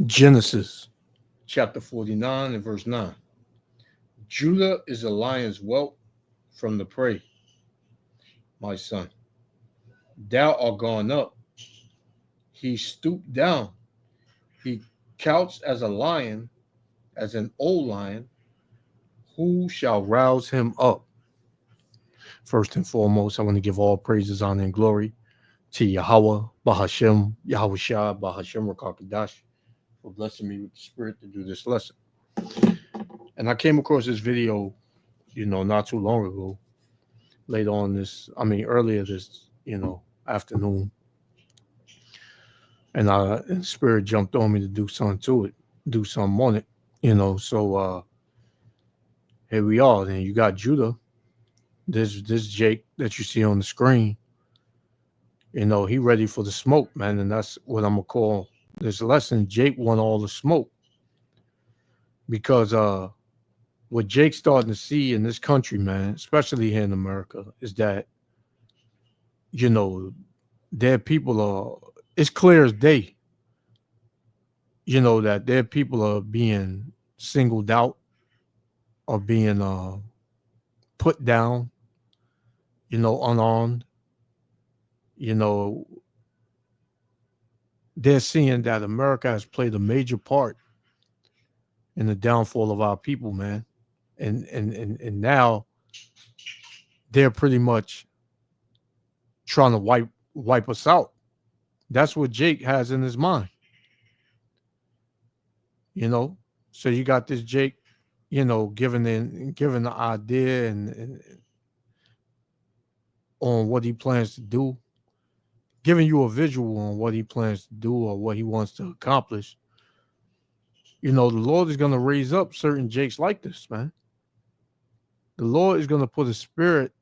Genesis chapter 49 and verse 9. Judah is a lion's whelp from the prey, my son. Thou art gone up. He stooped down. He couched as a lion, as an old lion. Who shall rouse him up? First and foremost, I want to give all praises, honor, and glory to Yahweh, Bahashem, Yahweh Shah, Bahashem Rakakadash, for blessing me with the spirit to do this lesson. And I came across this video, not too long ago, earlier this, afternoon. And spirit jumped on me to do something to it, do something on it, So here we are. Then you got Judah, this Jake that you see on the screen. He ready for the smoke, man, and that's what I'm gonna call this lesson. Jake want all the smoke because what Jake's starting to see in this country, man, especially here in America, is that their people are. It's clear as day. That their people are being singled out, or being put down. Unarmed. You know, they're seeing that America has played a major part in the downfall of our people, man. And now they're pretty much trying to wipe us out. That's what Jake has in his mind. So you got this Jake, giving the idea and on what he plans to do, giving you a visual on what he plans to do or what he wants to accomplish. The Lord is going to raise up certain Jakes like this, man. The Lord is going to put a spirit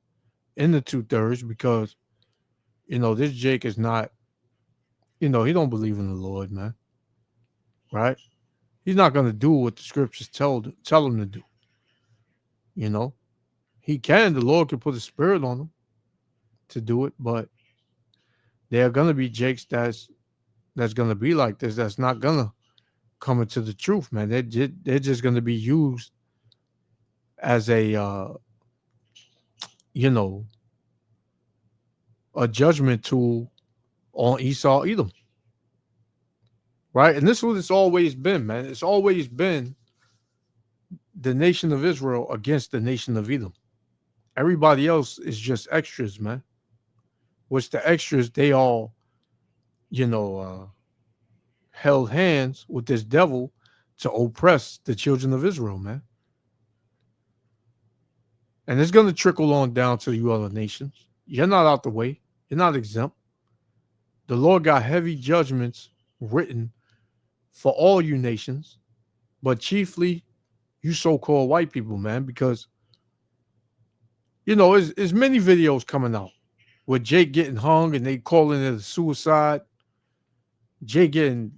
in the 2/3 because, this Jake is not, he don't believe in the Lord, man. Right? He's not going to do what the scriptures tell him to do. He can. The Lord can put a spirit on him to do it, but there are going to be Jakes that's going to be like this. That's not going to come into the truth, man. They're just going to be used as a judgment tool on Esau, Edom. Right? And this is what it's always been, man. It's always been the nation of Israel against the nation of Edom. Everybody else is just extras, man. Which the extras, they all, held hands with this devil to oppress the children of Israel, man. And it's going to trickle on down to you other nations. You're not out the way. You're not exempt. The Lord got heavy judgments written for all you nations, but chiefly you so-called white people, man, because, there's many videos coming out with Jake getting hung and they calling it a suicide. Jake getting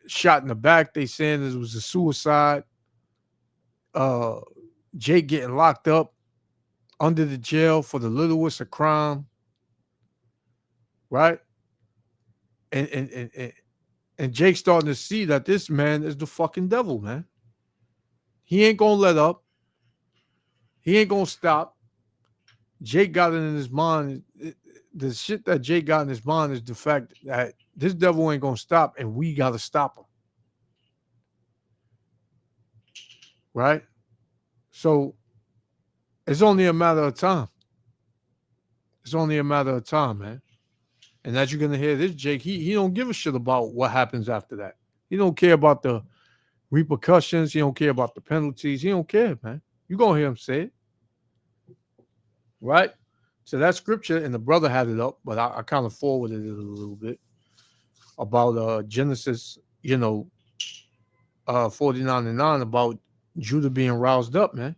shot in the back, they saying it was a suicide. Jake getting locked up under the jail for the littlest of crime. Right? And Jake's starting to see that this man is the fucking devil, man. He ain't gonna let up. He ain't gonna stop. Jake got it in his mind. The shit that Jake got in his mind is the fact that this devil ain't gonna stop, and we gotta stop him. Right? So it's only a matter of time. It's only a matter of time, man. And as you're gonna hear this, Jake, he don't give a shit about what happens after that. He don't care about the repercussions. He don't care about the penalties. He don't care, man. You're gonna hear him say it. Right? So that scripture, and the brother had it up, but I kind of forwarded it a little bit about Genesis, 49 and 9, about Judah being roused up, man.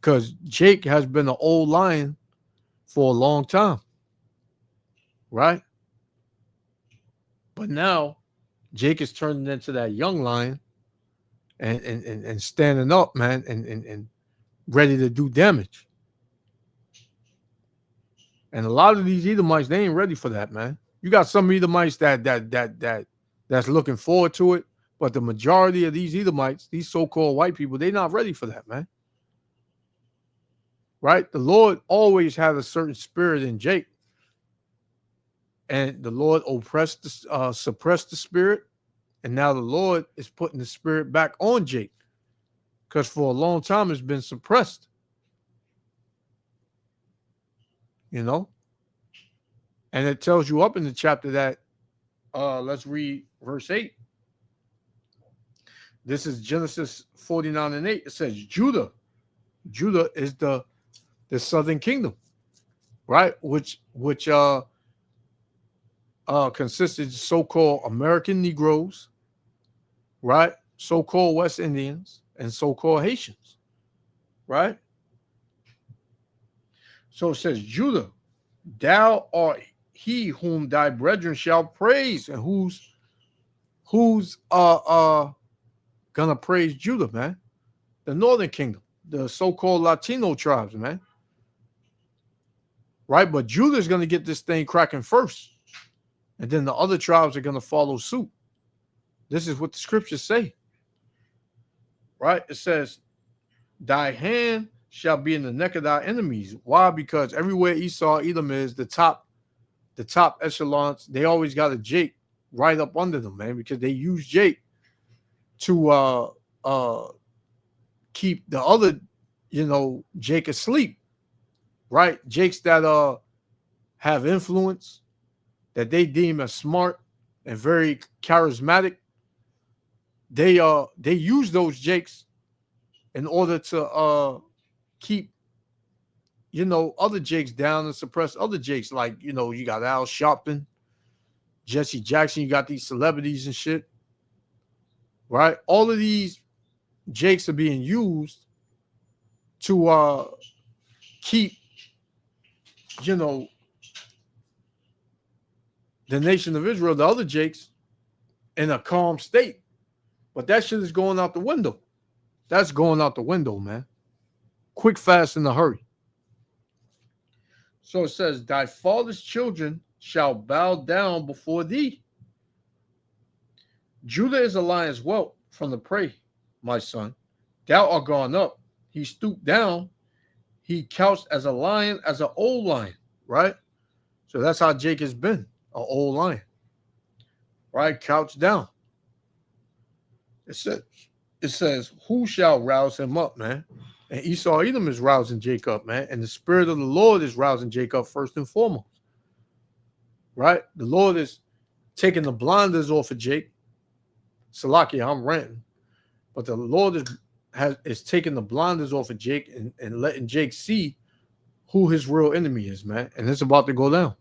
Because Jake has been an old lion for a long time. Right? But now Jake is turning into that young lion and standing up, man, and ready to do damage. And a lot of these Edomites, they ain't ready for that, man. You got some Edomites that's looking forward to it. But the majority of these Edomites, these so-called white people, they're not ready for that, man. Right? The Lord always had a certain spirit in Jake. And the Lord suppressed the spirit. And now the Lord is putting the spirit back on Jake. Because for a long time it's been suppressed. You know? And it tells you up in the chapter that, let's read verse 8. This is Genesis 49:8. It says, Judah is the southern kingdom, right? Which consisted of so-called American Negroes, right? So-called West Indians and so-called Haitians, right? So it says, Judah, thou art he whom thy brethren shall praise. And who's gonna praise Judah, man? The northern kingdom, the so-called Latino tribes, man. Right? But Judah's gonna get this thing cracking first. And then the other tribes are gonna follow suit. This is what the scriptures say. Right? It says, thy hand shall be in the neck of thy enemies. Why? Because everywhere Esau, Edom is, the top echelons, they always got a Jake right up under them, man, because they use Jake to keep the other, Jake asleep, right? Jakes that have influence, that they deem as smart and very charismatic. They use those Jakes in order to keep other Jakes down and suppress other Jakes. Like, you got Al Sharpton, Jesse Jackson, you got these celebrities and shit, right? All of these Jakes are being used to keep, the nation of Israel, the other Jakes, in a calm state. But that shit is going out the window. That's going out the window, man. Quick, fast, in a hurry. So it says, thy father's children shall bow down before thee. Judah is a lion's whelp from the prey, my son. Thou art gone up. He stooped down. He couched as a lion, as an old lion, right? So that's how Jake has been, an old lion, right? Couched down. It says, who shall rouse him up, man? And Esau Edom is rousing Jacob, man. And the spirit of the Lord is rousing Jacob first and foremost, right? The Lord is taking the blinders off of Jake. Salakia, I'm ranting. But the Lord is taking the blinders off of Jake and letting Jake see who his real enemy is, man. And it's about to go down.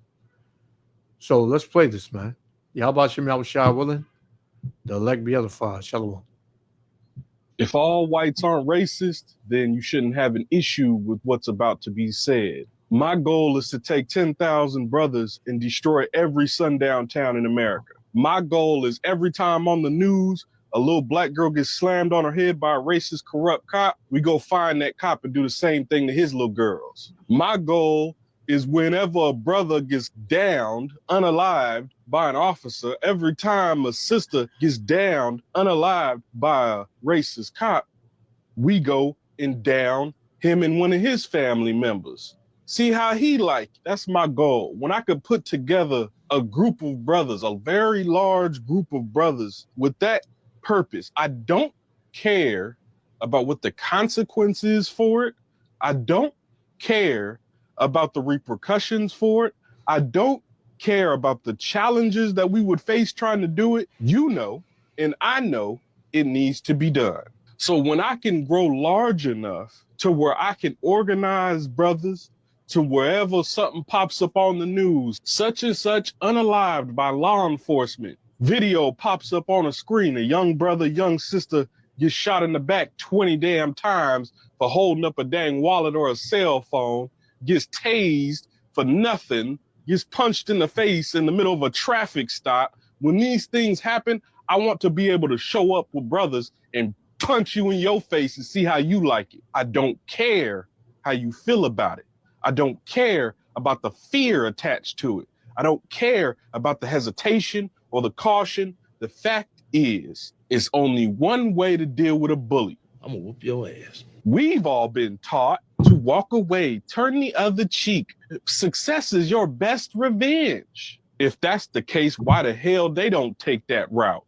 So let's play this, man. Yahweh Shem Yahweh Shai willing, the elect be edified. Shalom. If all whites aren't racist, then you shouldn't have an issue with what's about to be said. My goal is to take 10,000 brothers and destroy every sundown town in America. My goal is every time on the news, a little black girl gets slammed on her head by a racist, corrupt cop, we go find that cop and do the same thing to his little girls. My goal is whenever a brother gets downed, unalived by an officer, every time a sister gets downed, unalived by a racist cop, we go and down him and one of his family members. See how he like it. That's my goal. When I could put together a group of brothers, a very large group of brothers with that purpose. I don't care about what the consequence is for it. I don't care about the repercussions for it. I don't care about the challenges that we would face trying to do it. You know, and I know it needs to be done. So when I can grow large enough to where I can organize brothers to wherever something pops up on the news, such and such unalived by law enforcement, video pops up on a screen, a young brother, young sister gets shot in the back 20 damn times for holding up a dang wallet or a cell phone, gets tased for nothing, gets punched in the face in the middle of a traffic stop. When these things happen, I want to be able to show up with brothers and punch you in your face and see how you like it. I don't care how you feel about it. I don't care about the fear attached to it. I don't care about the hesitation or the caution. The fact is, It's only one way to deal with a bully. I'm gonna whoop your ass. We've all been taught to walk away, turn the other cheek. Success is your best revenge. If that's the case, why the hell they don't take that route?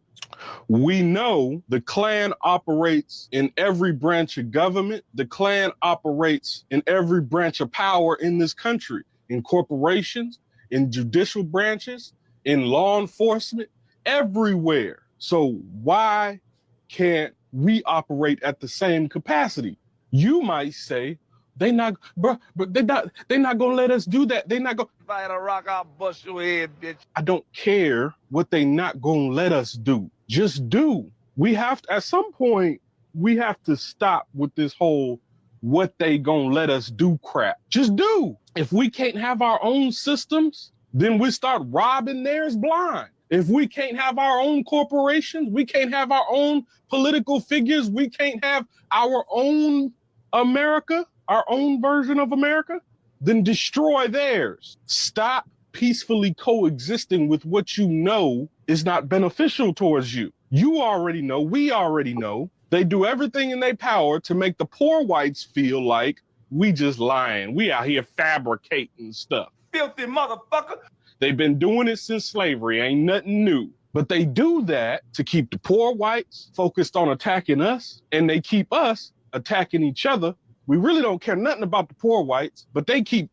We know the Klan operates in every branch of government. The Klan operates in every branch of power in this country, in corporations, in judicial branches, in law enforcement, everywhere. So why can't we operate at the same capacity? You might say, they not, bro, but they not gonna let us do that. They not gonna fight a rock, I'll bust your head, bitch. I don't care what they not gonna let us do. Just do. We have to, at some point, we have to stop with this whole what they gonna let us do crap. Just do. If we can't have our own systems, then we start robbing theirs blind. If we can't have our own corporations, we can't have our own political figures, we can't have our own America, our own version of America, then destroy theirs. Stop peacefully coexisting with what you know is not beneficial towards you. You already know, we already know, they do everything in their power to make the poor whites feel like we just lying. We out here fabricating stuff. Filthy motherfucker. They've been doing it since slavery, ain't nothing new. But they do that to keep the poor whites focused on attacking us, and they keep us attacking each other. We really don't care nothing about the poor whites, but they keep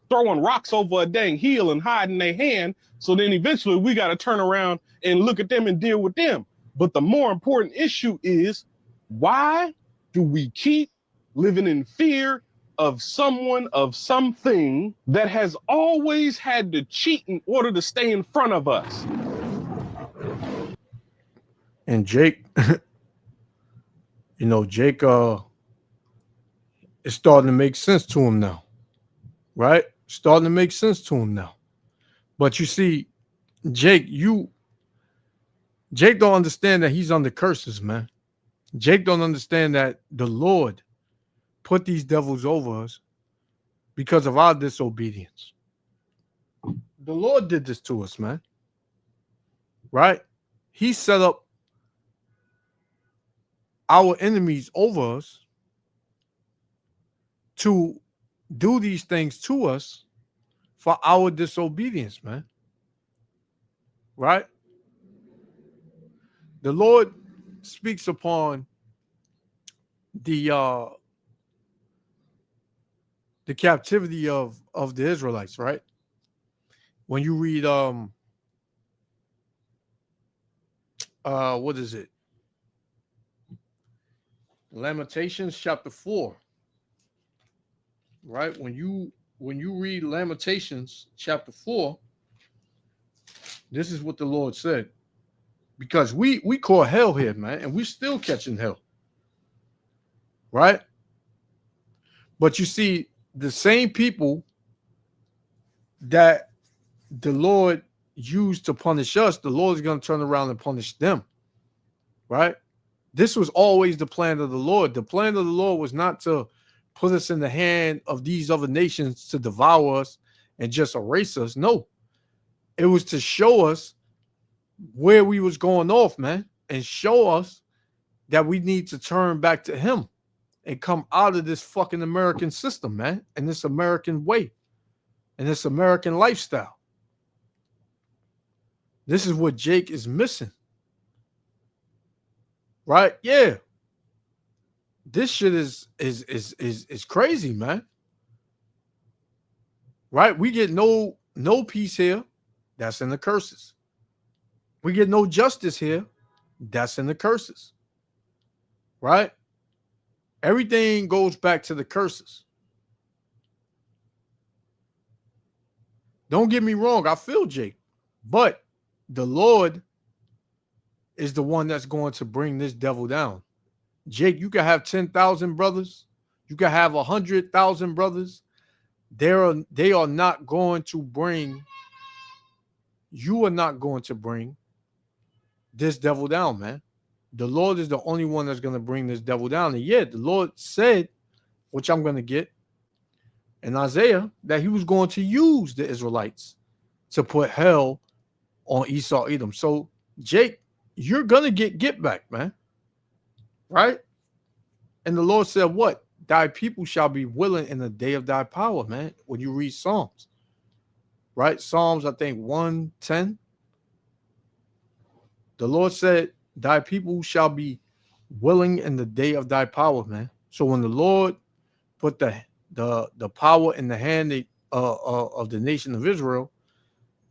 throwing rocks over a dang hill and hiding their hand. So then eventually we got to turn around and look at them and deal with them. But the more important issue is, why do we keep living in fear of someone, of something that has always had to cheat in order to stay in front of us? And Jake, Jake it's starting to make sense to him now, right? Starting to make sense to him now. But you see, Jake don't understand that he's under curses, man. Jake don't understand that the Lord put these devils over us because of our disobedience. The Lord did this to us, man. Right? He set up our enemies over us to do these things to us for our disobedience, man. Right? The Lord speaks upon the captivity of the Israelites, right? When you read what is it? Lamentations chapter 4. Right? When you read Lamentations chapter 4, this is what the Lord said. Because we caught hell here, man, and we're still catching hell. Right? But you see, the same people that the Lord used to punish us, the Lord is going to turn around and punish them. Right? This was always the plan of the Lord. The plan of the Lord was not to put us in the hand of these other nations to devour us and just erase us. No. It was to show us where we was going off, man, and show us that we need to turn back to him and come out of this fucking American system, man, and this American way and this American lifestyle. This is what Jake is missing. Right? Yeah. This shit is crazy, man. Right? We get no peace here. That's in the curses. We get no justice here. That's in the curses. Right? Everything goes back to the curses. Don't get me wrong. I feel Jake. But the Lord is the one that's going to bring this devil down. Jake, you can have 10,000 brothers. You can have 100,000 brothers. They are not going to bring, you are not going to bring this devil down, man. The Lord is the only one that's going to bring this devil down. And yet the Lord said, which I'm going to get in Isaiah, that he was going to use the Israelites to put hell on Esau, Edom. So Jake, you're gonna get back, man. Right? And the Lord said, what? Thy people shall be willing in the day of thy power, man. When you read Psalms, right? Psalms, I think 110. The Lord said, thy people shall be willing in the day of thy power, man. So when the Lord put the power in the hand of the nation of Israel,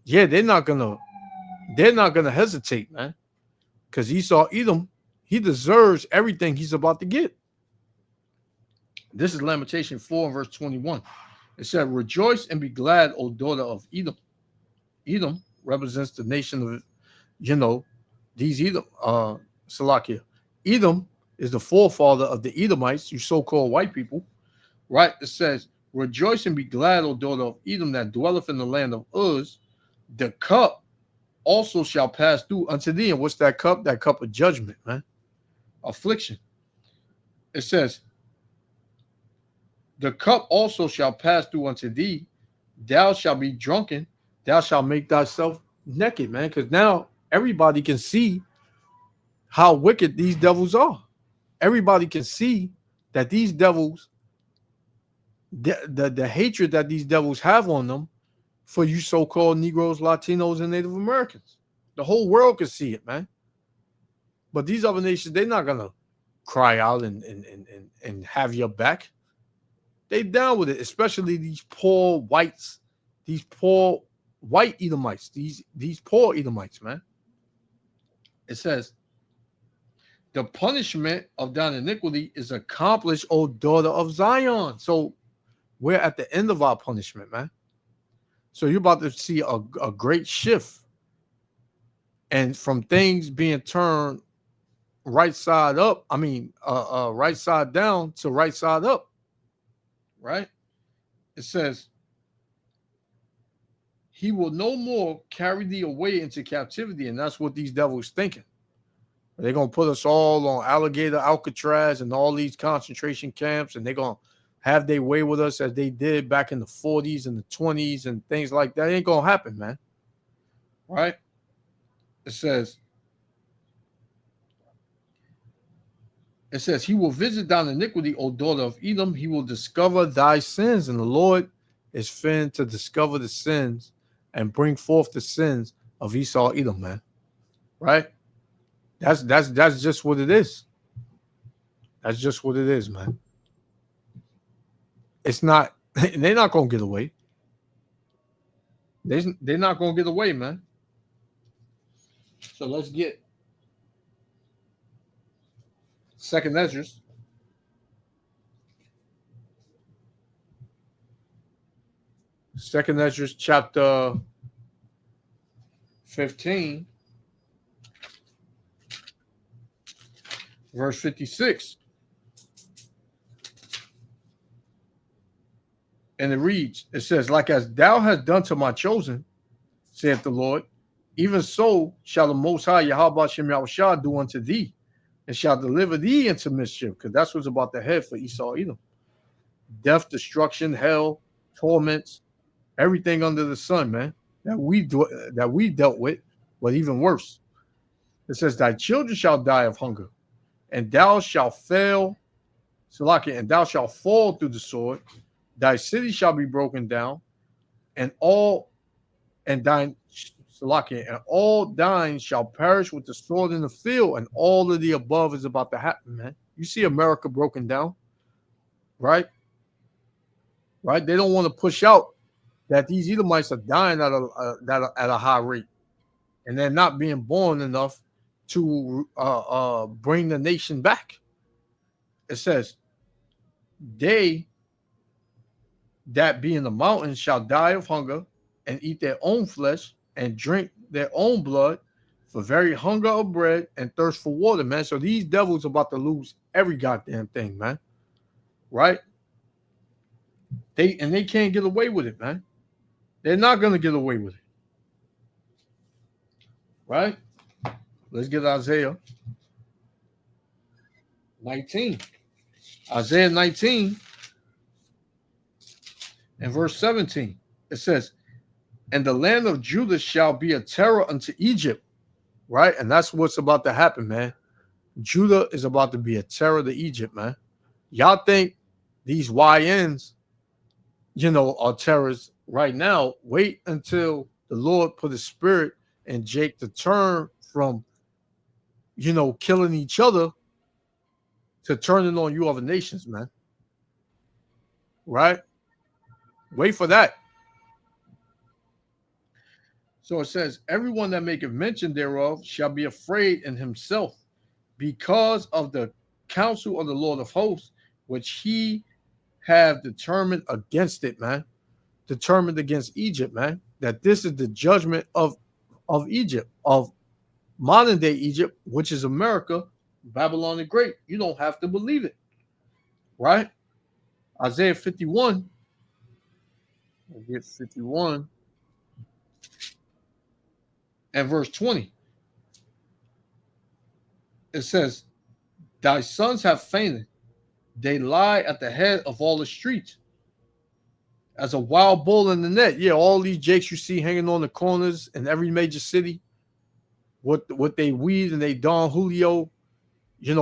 yeah, they're not gonna hesitate, man. Because Esau Edom, he deserves everything he's about to get. This is Lamentation 4 and verse 21. It said, rejoice and be glad, O daughter of Edom. Edom represents the nation of, these Edom, Salakia. Edom is the forefather of the Edomites, you so-called white people, right? It says, rejoice and be glad, O daughter of Edom, that dwelleth in the land of Uz. The cup also shall pass through unto thee. And what's that cup? That cup of judgment, man. Affliction. It says, the cup also shall pass through unto thee. Thou shalt be drunken. Thou shalt make thyself naked, man. Because now everybody can see how wicked these devils are. Everybody can see that these devils, the hatred that these devils have on them for you so-called Negroes, Latinos, and Native Americans. The whole world can see it, man. But these other nations, they're not going to cry out and have your back. They down with it, especially these poor whites, these poor white Edomites, these poor Edomites, man. It says, the punishment of thine iniquity is accomplished, O daughter of Zion. So we're at the end of our punishment, man. So you're about to see a great shift. And from things being turned right side up, right side down to right side up. Right? It says, he will no more carry thee away into captivity. And that's what these devils thinking. They're going to put us all on Alligator, Alcatraz, and all these concentration camps. And they're going to have their way with us as they did back in the 40s and the 20s and things like that. It ain't going to happen, man. Right? It says, he will visit thine iniquity, O daughter of Edom. He will discover thy sins. And the Lord is fin to discover the sins and bring forth the sins of Esau Edom, man. Right? That's just what it is. That's just what it is, man. It's not, they're not going to get away. They're not going to get away, man. So let's get Second Esdras. Second Esdras chapter 15, verse 56. And it reads, it says, like as thou hast done to my chosen, saith the Lord, even so shall the Most High Yahweh Shem Yahushua do unto thee, and shall deliver thee into mischief, because that's what's about the head for Esau Edom. Death, destruction, hell, torments, everything under the sun, man, that we dealt with, but even worse. It says, thy children shall die of hunger, and thou shalt fail, Salakia, and thou shalt fall through the sword. Thy city shall be broken down, and all thine shall perish with the sword in the field, and all of the above is about to happen, man. You see America broken down, right? Right? They don't want to push out that these Edomites are dying at a high rate, and they're not being born enough to bring the nation back. It says, they that be in the mountains shall die of hunger, and eat their own flesh, and drink their own blood, for very hunger of bread and thirst for water, man. So these devils are about to lose every goddamn thing, man. Right? They can't get away with it, man. They're not going to get away with it. Right? Let's get Isaiah 19. Isaiah 19 and verse 17. It says, and the land of Judah shall be a terror unto Egypt, right? And that's what's about to happen, man. Judah is about to be a terror to Egypt, man. Y'all think these YNs, are terrorists right now. Wait until the Lord put a spirit in Jake to turn from, killing each other to turning on you other nations, man. Right? Wait for that. So it says, everyone that maketh mention thereof shall be afraid in himself because of the counsel of the Lord of hosts, which he have determined against it, man. Determined against Egypt, man. That this is the judgment of Egypt, of modern day Egypt, which is America, Babylon the Great. You don't have to believe it, right? Isaiah 51. Isaiah 51 and verse 20. It says, thy sons have fainted. They lie at the head of all the streets as a wild bull in the net. Yeah, all these jakes you see hanging on the corners in every major city, what they weed and they Don Julio,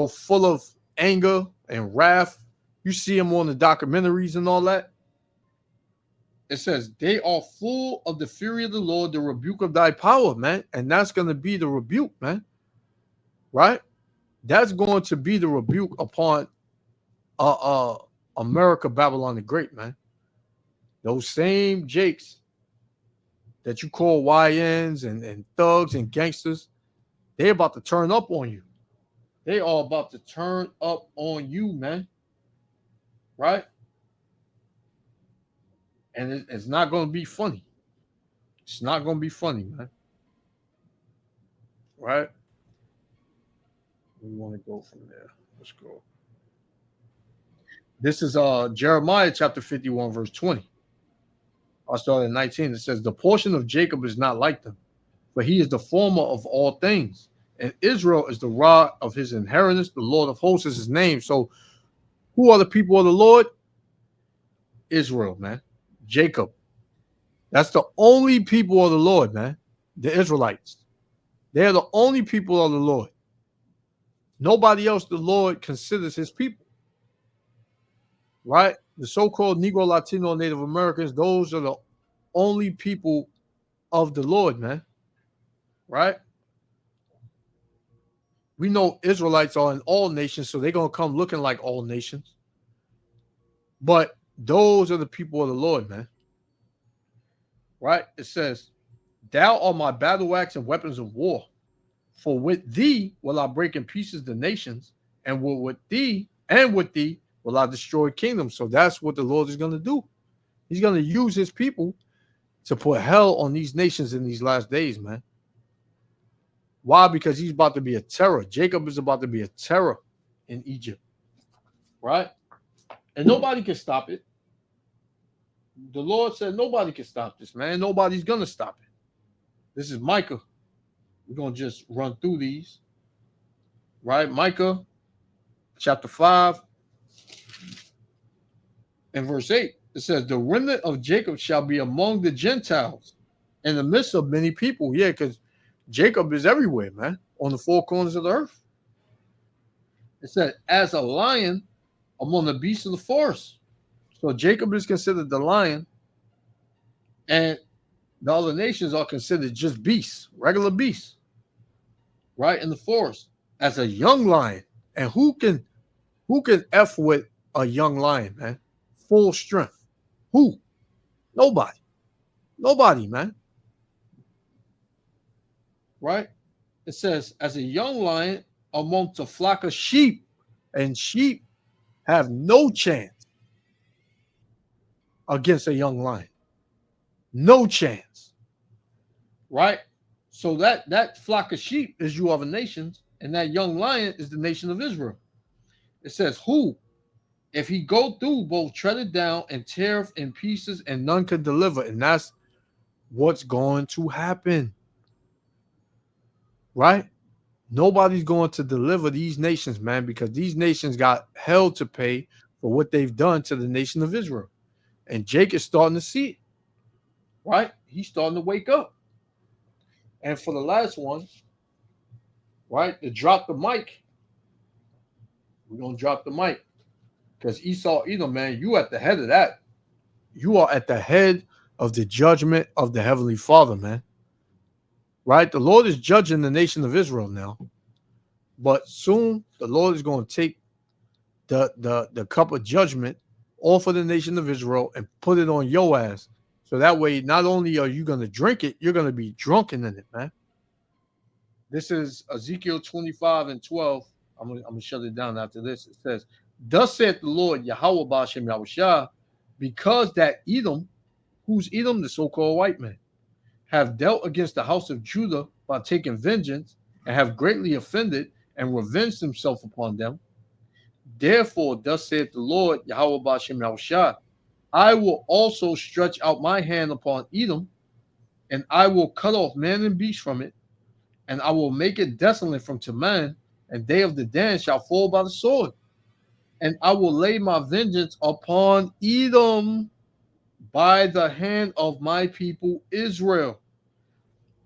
full of anger and wrath. You see them on the documentaries and all that. It says, they are full of the fury of the Lord, the rebuke of thy power, man. And that's going to be the rebuke, man. Right? That's going to be the rebuke upon America, Babylon the Great, man. Those same jakes that you call YNs and thugs and gangsters, they're about to turn up on you. They are about to turn up on you, man. Right? And it's not going to be funny. It's not going to be funny, man. Right? We want to go from there. Let's go. This is Jeremiah chapter 51, verse 20. I'll start at 19. It says, the portion of Jacob is not like them, for he is the former of all things. And Israel is the rod of his inheritance. The Lord of hosts is his name. So who are the people of the Lord? Israel, man. Jacob. That's the only people of the Lord, man. The Israelites. They're the only people of the Lord. Nobody else the Lord considers his people. Right? The so-called Negro, Latino, Native Americans, those are the only people of the Lord, man. Right? We know Israelites are in all nations, so they're going to come looking like all nations. But those are the people of the Lord, man. Right? It says, thou art my battle axe and weapons of war. For with thee will I break in pieces the nations, and with thee will I destroy kingdoms. So that's what the Lord is going to do. He's going to use his people to put hell on these nations in these last days, man. Why? Because he's about to be a terror. Jacob is about to be a terror in Egypt. Right? And nobody can stop it. The Lord said nobody can stop this, man. Nobody's going to stop it. This is Micah. We're going to just run through these. Right? Micah chapter 5 and verse 8. It says, the remnant of Jacob shall be among the Gentiles in the midst of many people. Yeah, because Jacob is everywhere, man, on the four corners of the earth. It said, as a lion among the beasts of the forest. So Jacob is considered the lion, and the other nations are considered just beasts, regular beasts, right, in the forest, as a young lion. And who can F with a young lion, man? Full strength. Who? Nobody. Nobody, man. Right? It says, as a young lion amongst a flock of sheep, and sheep have no chance against a young lion. No chance. Right? So that flock of sheep is you other nations, and that young lion is the nation of Israel. It says, who, if he go through, both tread it down and tear in pieces, and none can deliver. And that's what's going to happen. Right? Nobody's going to deliver these nations, man, because these nations got hell to pay for what they've done to the nation of Israel. And Jake is starting to see it. Right? He's starting to wake up. And for the last one, right? To drop the mic. We're gonna drop the mic. Because Esau, Edom, man, you at the head of that. You are at the head of the judgment of the Heavenly Father, man. Right? The Lord is judging the nation of Israel now. But soon the Lord is going to take the cup of judgment off of the nation of Israel and put it on your ass. So that way, not only are you going to drink it, you're going to be drunken in it, man. This is Ezekiel 25 and 12. I'm gonna shut it down after this. It says, "Thus saith the Lord Yahweh Ba'ashem Yahushua, because that Edom, who's Edom, the so-called white man, have dealt against the house of Judah by taking vengeance, and have greatly offended and revenged himself upon them. Therefore, thus saith the Lord Yahweh Ba'ashem Yahushua, I will also stretch out my hand upon Edom, and I will cut off man and beast from it, and I will make it desolate from Teman, and they of the Dan shall fall by the sword. And I will lay my vengeance upon Edom by the hand of my people Israel.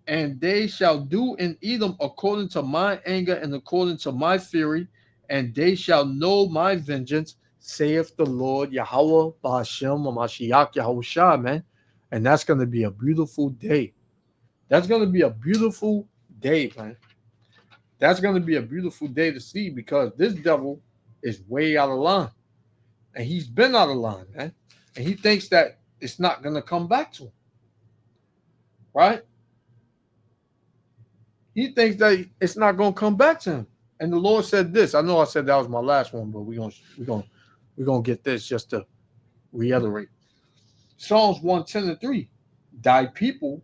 And they shall do in Edom according to my anger and according to my fury, and they shall know my vengeance, saith the Lord Yahweh Ba'ashem Mashiach Yahushua, man. And that's going to be a beautiful day. That's going to be a beautiful day, man. That's going to be a beautiful day to see, because this devil is way out of line. And he's been out of line, man. And he thinks that it's not going to come back to him. Right? He thinks that it's not going to come back to him. And the Lord said this. I know I said that was my last one, but we're gonna get this just to reiterate. Psalms 110:3. Thy people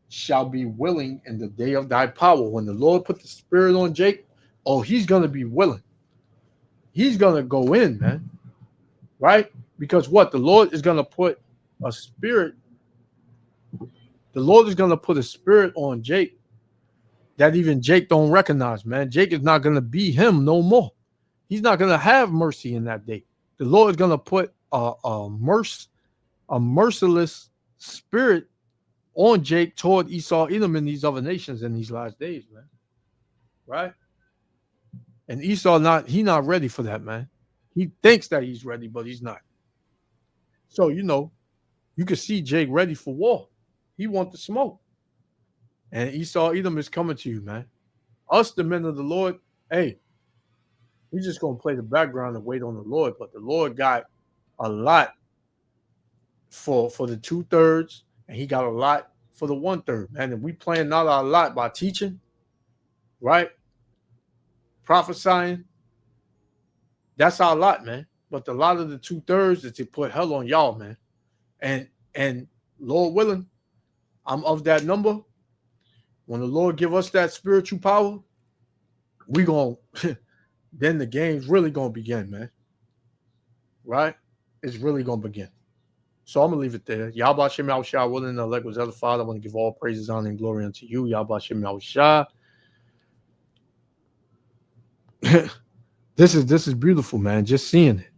shall be willing in the day of thy power. When the Lord put the spirit on Jake, oh, he's gonna be willing. He's gonna go in, man. Right? Because what? The Lord is gonna put a spirit. The Lord is gonna put a spirit on Jake that even Jake don't recognize, man. Jake is not going to be him no more. He's not going to have mercy in that day. The Lord is going to put a merciless spirit on Jake toward Esau, Edom, and these other nations in these last days, man. Right? And Esau, he's not ready for that, man. He thinks that he's ready, but he's not. So, you can see Jake ready for war. He wants the smoke. And Esau, Edom is coming to you, man. Us, the men of the Lord, hey, we're just going to play the background and wait on the Lord. But the Lord got a lot for the 2/3, and he got a lot for the 1/3, man. And we playing not our lot by teaching, right? Prophesying. That's our lot, man. But the lot of the 2/3 is to put hell on y'all, man. And Lord willing, I'm of that number. When the Lord give us that spiritual power, we going then the game's really going to begin, man. Right? It's really going to begin. So I'm going to leave it there. Yahweh Shem Yahushua, willing and elect was other Father. I want to give all praises, honor, and glory unto you. Yahweh Shem Yahushua. This is beautiful, man. Just seeing it.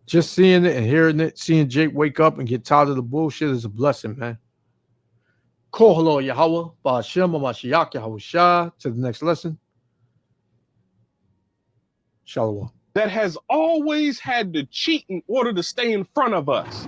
Just seeing it and hearing it, seeing Jake wake up and get tired of the bullshit is a blessing, man. Kohalo Yahweh, Ba'ashem Mashiach Yahushua. To the next lesson. Shalom. That has always had to cheat in order to stay in front of us.